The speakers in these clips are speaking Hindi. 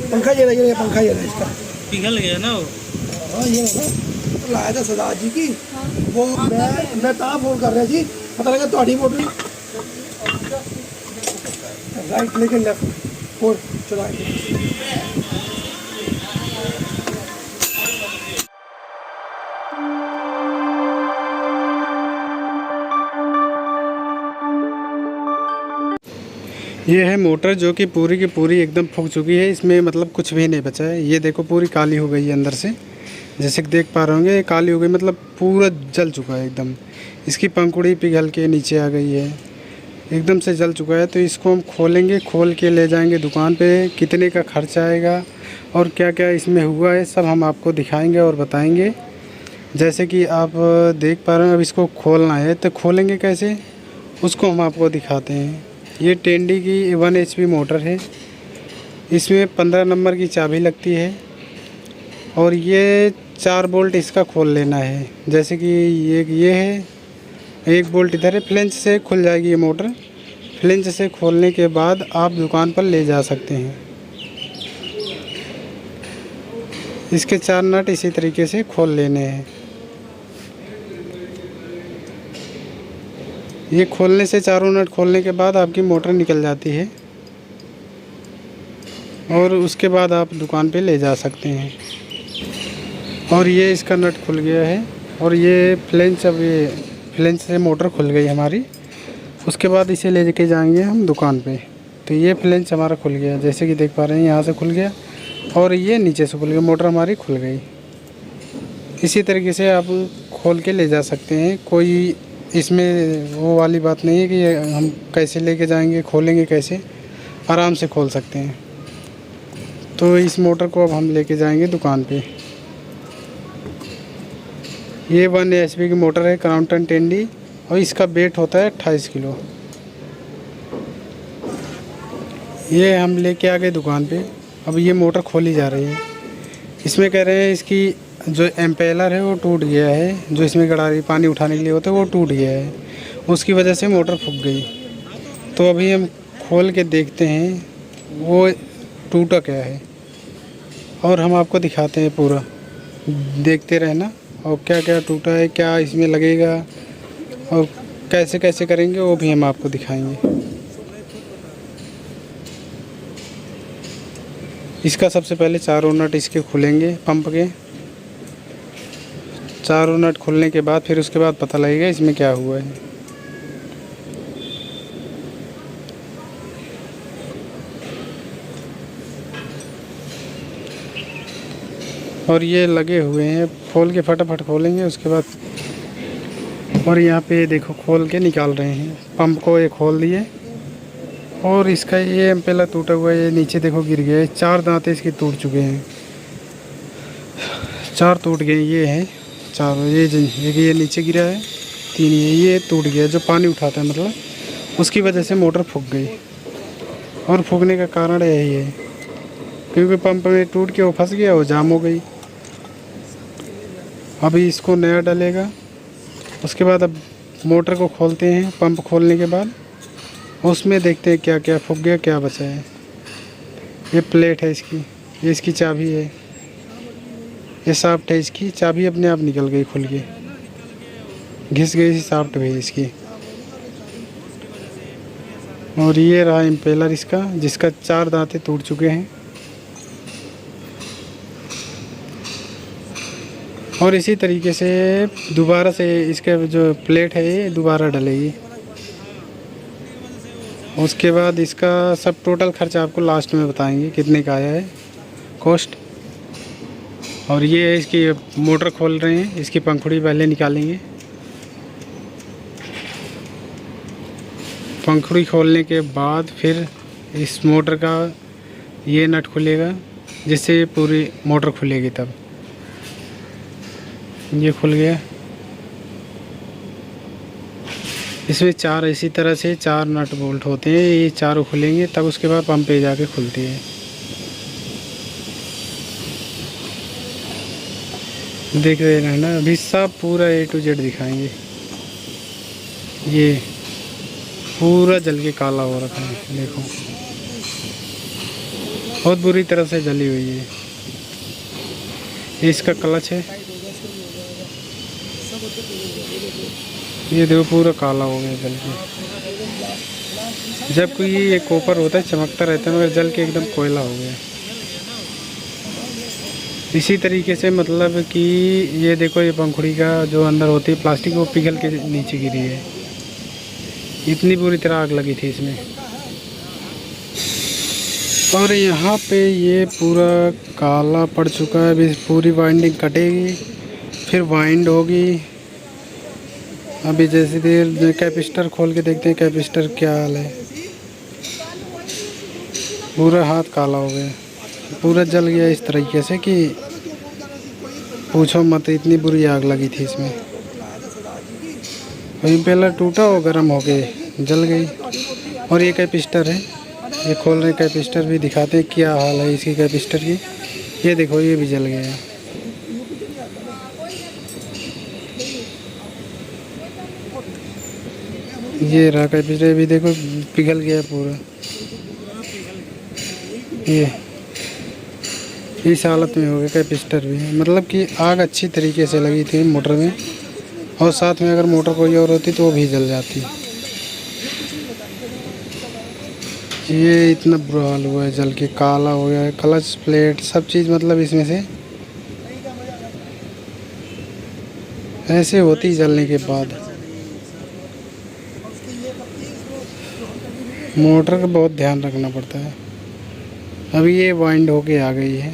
पंखा ये पंखा ये इसका पिघल गया ना वो। हाँ ये ना लाया था सरदार जी की वो मैं कहाँ फोन कर रहा जी पता लगा थोड़ी मोटर राइट लेके लेफ्ट फोर चला ये है मोटर जो कि पूरी की पूरी एकदम फूक चुकी है। इसमें मतलब कुछ भी नहीं बचा है। ये देखो पूरी काली हो गई है अंदर से, जैसे कि देख पा रहे होंगे। ये काली हो गई मतलब पूरा जल चुका है एकदम। इसकी पंखुड़ी पिघल के नीचे आ गई है, एकदम से जल चुका है। तो इसको हम खोलेंगे, खोल के ले जाएंगे दुकान पे। कितने का खर्चा आएगा और क्या क्या इसमें हुआ है सब हम आपको दिखाएँगे और बताएँगे। जैसे कि आप देख पा रहे हैं, अब इसको खोलना है तो खोलेंगे कैसे उसको हम आपको दिखाते हैं। ये टेंडी की 1 HP मोटर है। इसमें 15 नंबर की चाबी लगती है और ये 4 बोल्ट इसका खोल लेना है। जैसे कि ये है, 1 बोल्ट इधर है। फ्लेंच से खुल जाएगी ये मोटर। फ्लेंच से खोलने के बाद आप दुकान पर ले जा सकते हैं। इसके 4 नट इसी तरीके से खोल लेने हैं। ये खोलने से चारों नट खोलने के बाद आपकी मोटर निकल जाती है और उसके बाद आप दुकान पे ले जा सकते हैं। और ये इसका नट खुल गया है और ये फ्लेंच, अब ये फ्लेंच से मोटर खुल गई हमारी। उसके बाद इसे ले के जाएंगे हम दुकान पे। तो ये फ्लेंच हमारा खुल गया, जैसे कि देख पा रहे हैं, यहाँ से खुल गया और ये नीचे से खुल गया। मोटर हमारी खुल गई। इसी तरीके से आप खोल के ले जा सकते हैं। कोई इसमें वो वाली बात नहीं है कि हम कैसे लेके जाएंगे, खोलेंगे कैसे, आराम से खोल सकते हैं। तो इस मोटर को अब हम लेके जाएंगे दुकान पे। ये 1 HP की मोटर है, क्रॉम्पटन टेंडी, और इसका वेट होता है 28 किलो। ये हम लेके आ गए दुकान पे। अब ये मोटर खोली जा रही है। इसमें कह रहे हैं इसकी जो एम्पेलर है वो टूट गया है, जो इसमें गड़ारी पानी उठाने के लिए होता है वो टूट गया है, उसकी वजह से मोटर फूक गई। तो अभी हम खोल के देखते हैं वो टूटा क्या है और हम आपको दिखाते हैं पूरा। देखते रहना और क्या क्या टूटा है, क्या इसमें लगेगा और कैसे कैसे करेंगे वो भी हम आपको दिखाएंगे। इसका सबसे पहले चारों नट इसके खुलेंगे, पंप के चारों नट खुलने के बाद फिर उसके बाद पता लगेगा इसमें क्या हुआ है। और ये लगे हुए हैं, खोल के फटाफट खोलेंगे उसके बाद। और यहाँ पे देखो खोल के निकाल रहे हैं। पंप को ये खोल दिए और इसका ये एम्पेलर टूटा हुआ है। ये नीचे देखो गिर गया है। 4 दांते इसके टूट चुके हैं, 4 टूट गए। ये हैं 4, ये नीचे गिरा है, 3 ये टूट गया। जो पानी उठाता है मतलब, उसकी वजह से मोटर फूक गई। और फूकने का कारण यही है क्योंकि पंप में टूट के वो फंस गया, वो जाम हो गई। अभी इसको नया डालेगा। उसके बाद अब मोटर को खोलते हैं। पंप खोलने के बाद उसमें देखते हैं क्या क्या फूक गया, क्या बचा है। ये प्लेट है इसकी, ये इसकी चाबी है, ये साफ्ट है इसकी। चाबी अपने आप निकल गई, खुल के घिस गई साफ्ट भी इसकी। और ये रहा इम्पेलर इसका, जिसका 4 दांते टूट चुके हैं। और इसी तरीके से दोबारा से इसके जो प्लेट है ये दोबारा डलेगी। उसके बाद इसका सब टोटल खर्चा आपको लास्ट में बताएंगे कितने का आया है, कॉस्ट। और ये इसकी मोटर खोल रहे हैं, इसकी पंखुड़ी पहले निकालेंगे। पंखुड़ी खोलने के बाद फिर इस मोटर का ये नट खुलेगा, जिससे पूरी मोटर खुलेगी। तब ये खुल गया। इसमें 4 इसी तरह से 4 नट बोल्ट होते हैं। ये चारों खुलेंगे तब उसके बाद पंप पे जाके खुलती है। देख रहे हैं ना, अभी सब पूरा A to Z दिखाएंगे। ये पूरा जल के काला हो रखा है देखो। बहुत बुरी तरह से जली हुई है। ये इसका क्लच है, ये देखो पूरा काला हो गया जल के। जब कोई ये कॉपर होता है चमकता रहता है, मगर जल के एकदम कोयला हो गया। इसी तरीके से मतलब कि ये देखो, ये पंखुड़ी का जो अंदर होती है प्लास्टिक, वो पिघल के नीचे गिरी है। इतनी बुरी तरह आग लगी थी इसमें। और यहाँ पे ये पूरा काला पड़ चुका है। अभी पूरी वाइंडिंग कटेगी, फिर वाइंड होगी। अभी जैसे देर कैपिस्टर खोल के देखते हैं कैपिस्टर क्या हाल है। पूरा हाथ काला हो गया, पूरा जल गया इस तरीके से कि पूछो मत, इतनी बुरी आग लगी थी इसमें। वहीं पहले टूटा और गर्म हो गए, जल गई। और ये कैपिस्टर है, ये खोल रहे कैपिस्टर भी दिखाते हैं क्या हाल है इसकी कैपिस्टर की। ये देखो, ये भी जल गया। ये रहा कैपिस्टर भी देखो, पिघल गया पूरा। ये इस हालत में हो गया कैपिस्टर भी। मतलब कि आग अच्छी तरीके से लगी थी मोटर में, और साथ में अगर मोटर कोई और होती तो वो भी जल जाती। ये इतना बुरा हाल हुआ है, जल के काला हो गया है। क्लच प्लेट सब चीज़ मतलब इसमें से ऐसे होती जलने के बाद। मोटर का बहुत ध्यान रखना पड़ता है। अभी ये वाइंड होके आ गई है,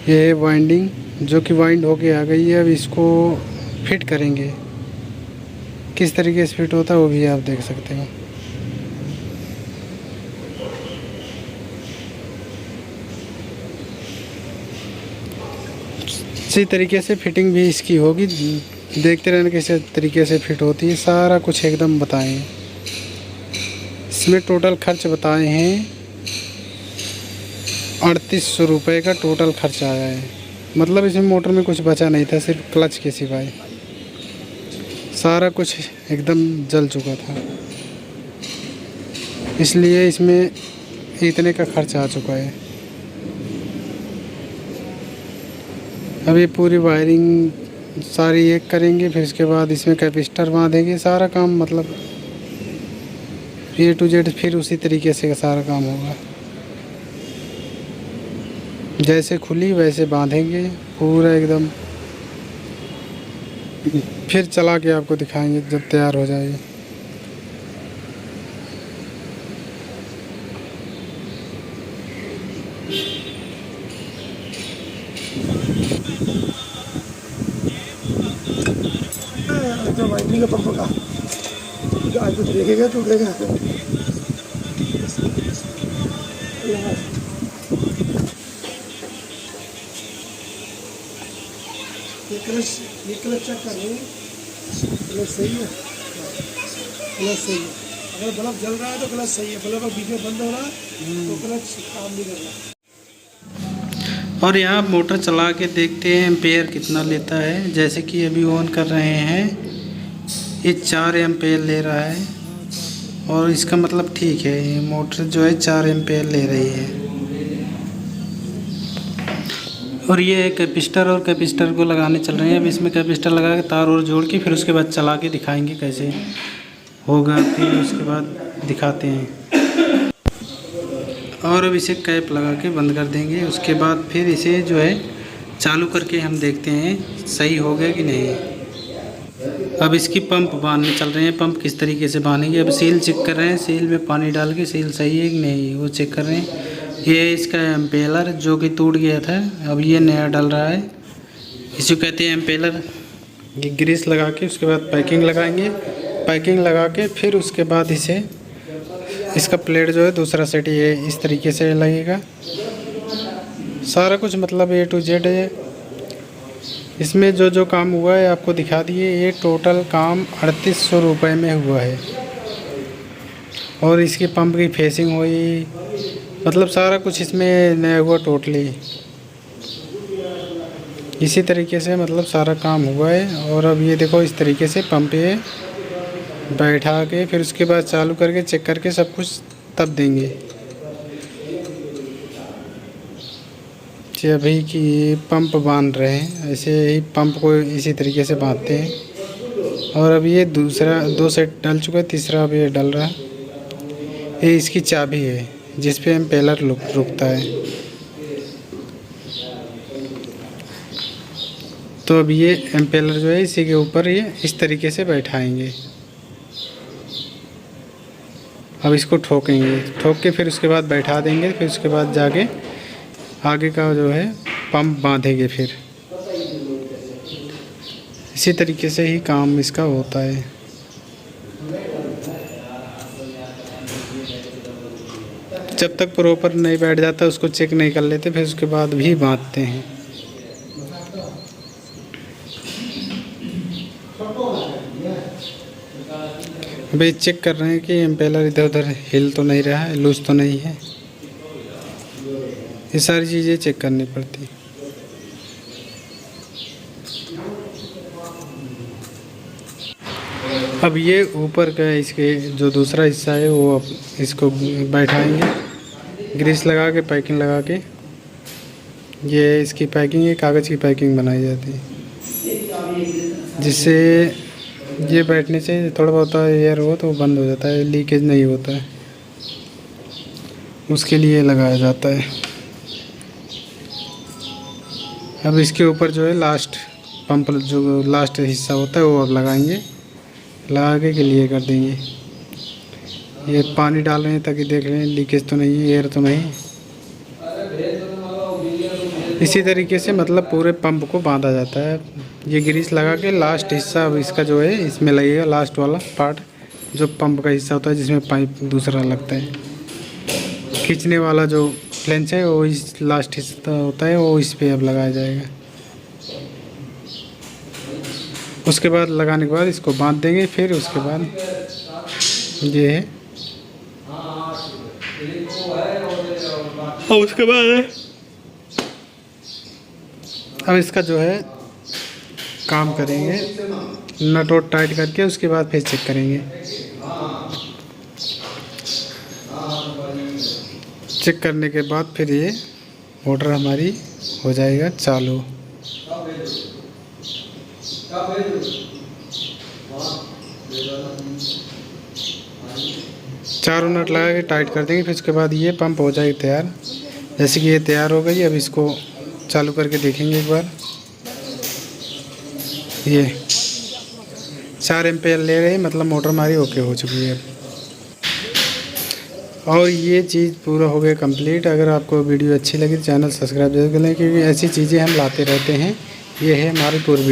ये है वाइंडिंग जो कि वाइंड होके आ गई है। अब इसको फिट करेंगे, किस तरीके से फिट होता है वो भी आप देख सकते हो। इसी तरीके से फिटिंग भी इसकी होगी, देखते रहना किस तरीके से फिट होती है। सारा कुछ एकदम बताएं। इसमें टोटल खर्च बताए हैं 3800 रुपये का टोटल खर्च आया है। मतलब इसमें मोटर में कुछ बचा नहीं था, सिर्फ क्लच के सिवाय सारा कुछ एकदम जल चुका था। इसलिए इसमें इतने का खर्च आ चुका है। अब ये पूरी वायरिंग सारी एक करेंगे, फिर इसके बाद इसमें कैपिस्टर बांधेंगे। सारा काम मतलब A to Z फिर उसी तरीके से सारा काम होगा। जैसे खुली वैसे बांधेंगे पूरा एकदम, फिर चला के आपको दिखाएंगे जब तैयार हो जाएगी। जो वाइंडिंग का पंप का आज तो देखेगा टूटेगा। ये क्लच चेक कर लो, क्लच सही है, क्लच सही है। अगर बल्ब जल रहा है तो क्लच सही है, बल्ब बीच में बंद हो रहा है तो क्लच काम नहीं कर रहा। और यहाँ मोटर चला के देखते हैं एम्पेयर कितना लेता है। जैसे कि अभी ऑन कर रहे हैं, ये 4 एम्पेयर ले रहा है। और इसका मतलब ठीक है, ये मोटर जो है 4 एम्पेयर ले रही है। और ये कैपिस्टर और कैपिस्टर को लगाने चल रहे हैं। अब इसमें कैपिस्टर लगा के तार और जोड़ के फिर उसके बाद चला के दिखाएंगे कैसे होगा, फिर उसके बाद दिखाते हैं। और अब इसे कैप लगा के बंद कर देंगे। उसके बाद फिर इसे जो है चालू करके हम देखते हैं सही हो गया कि नहीं। अब इसकी पंप बांधने चल रहे हैं। पंप किस तरीके से बांधेंगे, अब सील चेक कर रहे हैं। सील में पानी डाल के सील सही है कि नहीं वो चेक कर रहे हैं। ये इसका एम्पेलर जो कि टूट गया था, अब ये नया डल रहा है। इसे कहते हैं एम्पेलर। ये ग्रीस लगा के उसके बाद पैकिंग लगाएंगे। पैकिंग लगा के फिर उसके बाद इसे इसका प्लेट जो है दूसरा सेट ये इस तरीके से लगेगा। सारा कुछ मतलब A to Z है। इसमें जो जो काम हुआ है आपको दिखा दिए। ये टोटल काम 3800 रुपये में हुआ है। और इसकी पंप की फेसिंग हुई, मतलब सारा कुछ इसमें नया हुआ टोटली। इसी तरीके से मतलब सारा काम हुआ है। और अब ये देखो इस तरीके से पंप ये बैठा के फिर उसके बाद चालू करके चेक करके सब कुछ तब देंगे। ये अभी कि पंप बांध रहे हैं, ऐसे ही पंप को इसी तरीके से बांधते हैं। और अब ये दूसरा 2 सेट डल चुका है, तीसरा अब ये डल रहा है। ये इसकी चाबी है जिस पे इम्पेलर रुकता है। तो अब ये इम्पेलर जो है इसी के ऊपर ये इस तरीके से बैठाएंगे। अब इसको ठोकेंगे, ठोक के फिर उसके बाद बैठा देंगे। फिर उसके बाद जाके आगे का जो है पंप बांधेंगे। फिर इसी तरीके से ही काम इसका होता है। जब तक प्रॉपर नहीं बैठ जाता उसको चेक नहीं कर लेते, फिर उसके बाद भी बांधते हैं। अभी चेक कर रहे हैं कि इम्पेलर इधर उधर हिल तो नहीं रहा है, लूज तो नहीं है। ये सारी चीज़ें चेक करनी पड़ती। अब ये ऊपर का इसके जो दूसरा हिस्सा है वो अब इसको बैठाएंगे, ग्रीस लगा के, पैकिंग लगा के। ये इसकी पैकिंग है, कागज़ की पैकिंग बनाई जाती है जिससे ये बैठने से थोड़ा बहुत एयर हो तो बंद हो जाता है, लीकेज नहीं होता है, उसके लिए लगाया जाता है। अब इसके ऊपर जो है लास्ट पंप जो लास्ट हिस्सा होता है वो अब लगाएंगे, लगा के क्लियर कर देंगे। ये पानी डाल रहे हैं ताकि देख रहे हैं लीकेज तो नहीं है, एयर तो नहीं। इसी तरीके से मतलब पूरे पंप को बांधा जाता है। ये ग्रीस लगा के लास्ट हिस्सा अब इसका जो है इसमें लगेगा, लास्ट वाला पार्ट जो पंप का हिस्सा होता है जिसमें पाइप दूसरा लगता है। खींचने वाला जो फ्लेंच है वो इस लास्ट हिस्सा होता है, वो इस पे अब लगाया जाएगा। उसके बाद लगाने के बाद इसको बांध देंगे। फिर उसके बाद ये है, और उसके बाद अब इसका जो है काम करेंगे, नट और टाइट करके उसके बाद फिर चेक करेंगे। चेक करने के बाद फिर ये मोटर हमारी हो जाएगा चालू। चारों नट लगा के टाइट कर देंगे। फिर उसके बाद ये पंप हो जाएगी तैयार। जैसे कि ये तैयार हो गई, अब इसको चालू करके देखेंगे एक बार। ये 4 एम्पेयर ले रहे हैं, मतलब मोटर हमारी ओके हो चुकी है। और ये चीज़ पूरा हो गया कंप्लीट। अगर आपको वीडियो अच्छी लगी तो चैनल सब्सक्राइब जरूर करें, क्योंकि ऐसी चीज़ें हम लाते रहते हैं। ये है हमारी पूरी वीडियो।